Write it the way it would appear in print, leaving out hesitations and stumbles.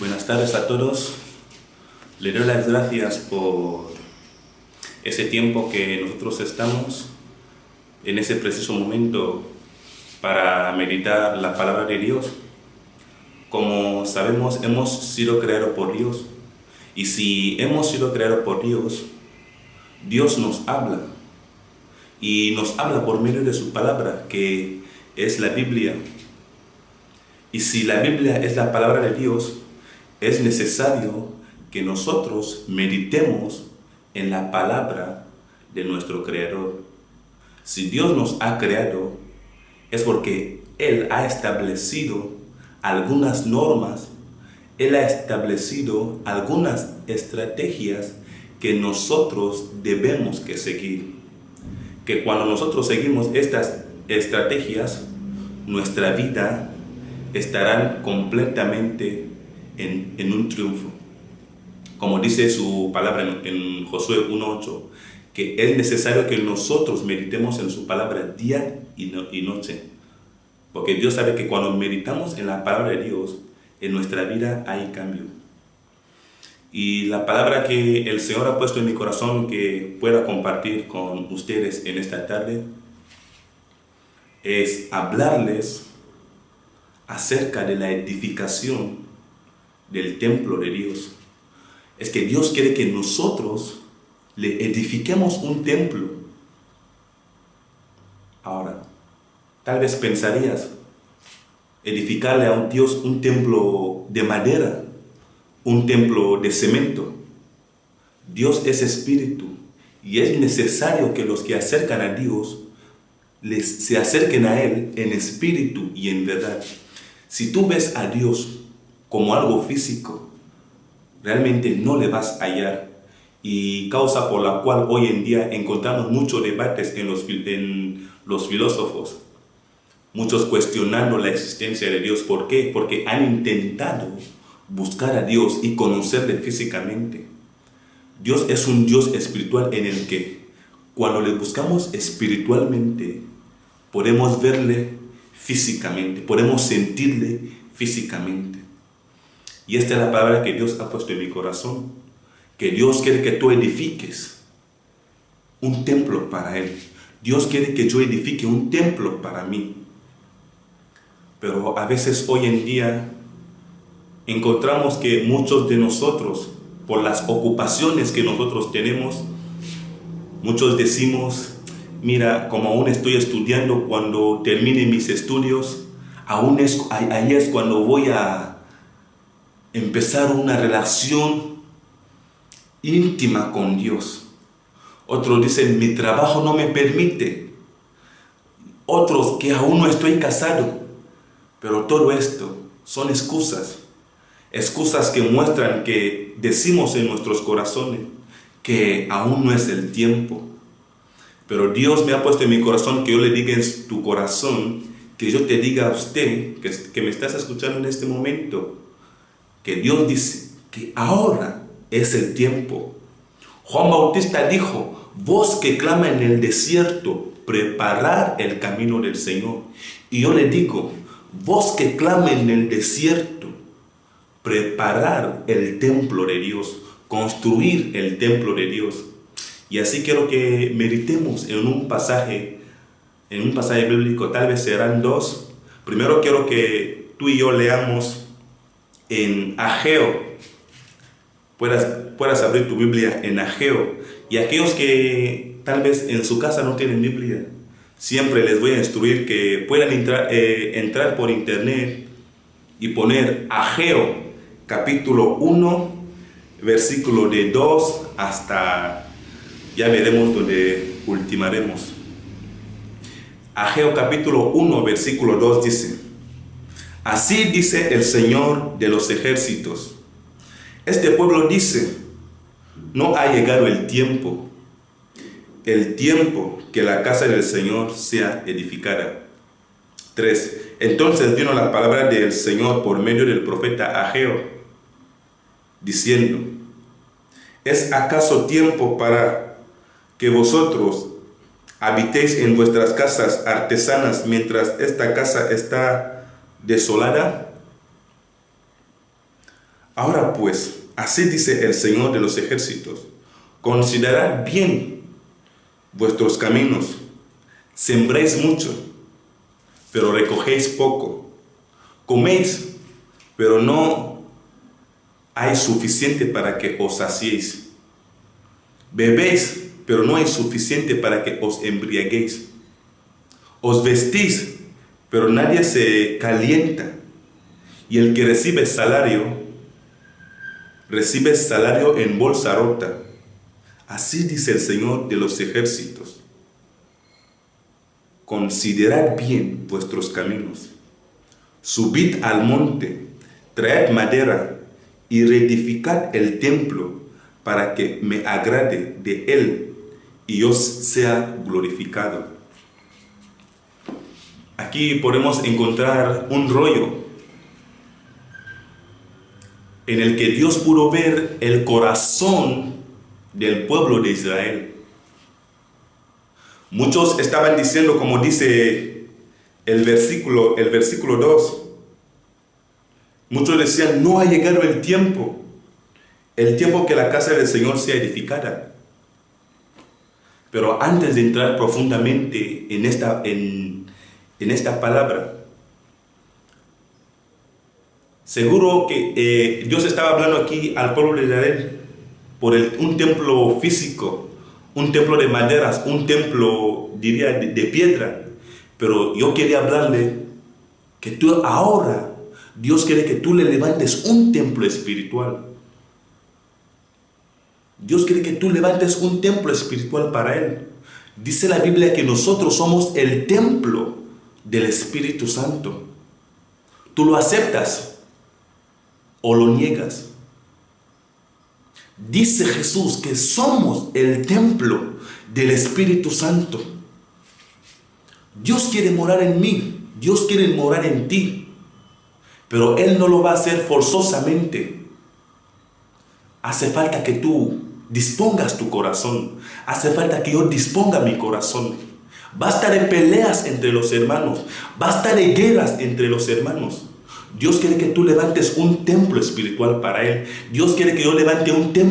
Buenas tardes a todos. Le doy las gracias por ese tiempo que nosotros estamos en ese preciso momento para meditar la palabra de Dios. Como sabemos, hemos sido creados por Dios. Y si hemos sido creados por Dios, Dios nos habla. Y nos habla por medio de su palabra, que es la Biblia. Y si la Biblia es la palabra de Dios, es necesario que nosotros meditemos en la palabra de nuestro Creador. Si Dios nos ha creado, es porque Él ha establecido algunas normas, Él ha establecido algunas estrategias que nosotros debemos que seguir. Que cuando nosotros seguimos estas estrategias, nuestra vida estará completamente en un triunfo. Como dice su palabra en Josué 1:8, que es necesario que nosotros meditemos en su palabra día y noche. Porque Dios sabe que cuando meditamos en la palabra de Dios, en nuestra vida hay cambio. Y la palabra que el Señor ha puesto en mi corazón que pueda compartir con ustedes en esta tarde es hablarles acerca de la edificación del templo de Dios. Es que Dios quiere que nosotros le edifiquemos un templo. Ahora, tal vez pensarías edificarle a un Dios un templo de madera, un templo de cemento. Dios es espíritu y es necesario que los que acercan a Dios se acerquen a Él en espíritu y en verdad. Si tú ves a Dios como algo físico, realmente no le vas a hallar, y causa por la cual hoy en día encontramos muchos debates en los filósofos, muchos cuestionando la existencia de Dios. ¿Por qué? Porque han intentado buscar a Dios y conocerle físicamente. Dios es un Dios espiritual en el que cuando le buscamos espiritualmente podemos verle físicamente, podemos sentirle físicamente. Y esta es la palabra que Dios ha puesto en mi corazón, que Dios quiere que tú edifiques un templo para Él. Dios quiere que yo edifique un templo para mí. Pero a veces hoy en día encontramos que muchos de nosotros, por las ocupaciones que nosotros tenemos, muchos decimos: mira, como aún estoy estudiando, cuando termine mis estudios, ahí es cuando voy a empezar una relación íntima con Dios. Otros dicen: mi trabajo no me permite. Otros que aún no estoy casado. Pero todo esto son excusas. Excusas que muestran que decimos en nuestros corazones que aún no es el tiempo. Pero Dios me ha puesto en mi corazón que yo le diga en tu corazón, que yo te diga a usted que me estás escuchando en este momento, que Dios dice que ahora es el tiempo. Juan Bautista dijo: voz que clama en el desierto, preparar el camino del Señor. Y yo le digo: voz que clama en el desierto, preparar el templo de Dios, construir el templo de Dios. Y así quiero que meditemos en un pasaje bíblico. Tal vez serán dos. Primero quiero que tú y yo leamos en Ageo. Puedas abrir tu Biblia en Ageo. Y aquellos que tal vez en su casa no tienen Biblia, siempre les voy a instruir que puedan entrar por internet y poner Ageo capítulo 1, versículo de 2 hasta, ya veremos donde ultimaremos. Ageo capítulo 1, versículo 2 dice: así dice el Señor de los ejércitos. Este pueblo dice: no ha llegado el tiempo que la casa del Señor sea edificada. 3. Entonces vino la palabra del Señor por medio del profeta Ageo, diciendo: ¿es acaso tiempo para que vosotros habitéis en vuestras casas artesanas mientras esta casa está desolada? Ahora pues, así dice el Señor de los ejércitos, considerad bien vuestros caminos, sembréis mucho, pero recogéis poco, coméis, pero no hay suficiente para que os saciéis, bebéis, pero no hay suficiente para que os embriaguéis, os vestís, pero nadie se calienta, y el que recibe salario en bolsa rota. Así dice el Señor de los ejércitos. Considerad bien vuestros caminos. Subid al monte, traed madera y reedificad el templo para que me agrade de él y os sea glorificado. Aquí podemos encontrar un rollo en el que Dios pudo ver el corazón del pueblo de Israel. Muchos estaban diciendo, como dice el versículo 2, muchos decían, no ha llegado el tiempo que la casa del Señor sea edificada. Pero antes de entrar profundamente en esta palabra, seguro que Dios estaba hablando aquí al pueblo de Israel por un templo físico, un templo de maderas, un templo, diría, de piedra. Pero yo quería hablarle que tú ahora, Dios quiere que tú le levantes un templo espiritual. Dios quiere que tú levantes un templo espiritual para Él. Dice la Biblia que nosotros somos el templo del Espíritu Santo. ¿Tú lo aceptas o lo niegas? Dice Jesús que somos el templo del Espíritu Santo. Dios quiere morar en mí, Dios quiere morar en ti, pero Él no lo va a hacer forzosamente. Hace falta que tú dispongas tu corazón, hace falta que yo disponga mi corazón. Basta de peleas entre los hermanos, basta de guerras entre los hermanos. Dios quiere que tú levantes un templo espiritual para Él. Dios quiere que yo levante un templo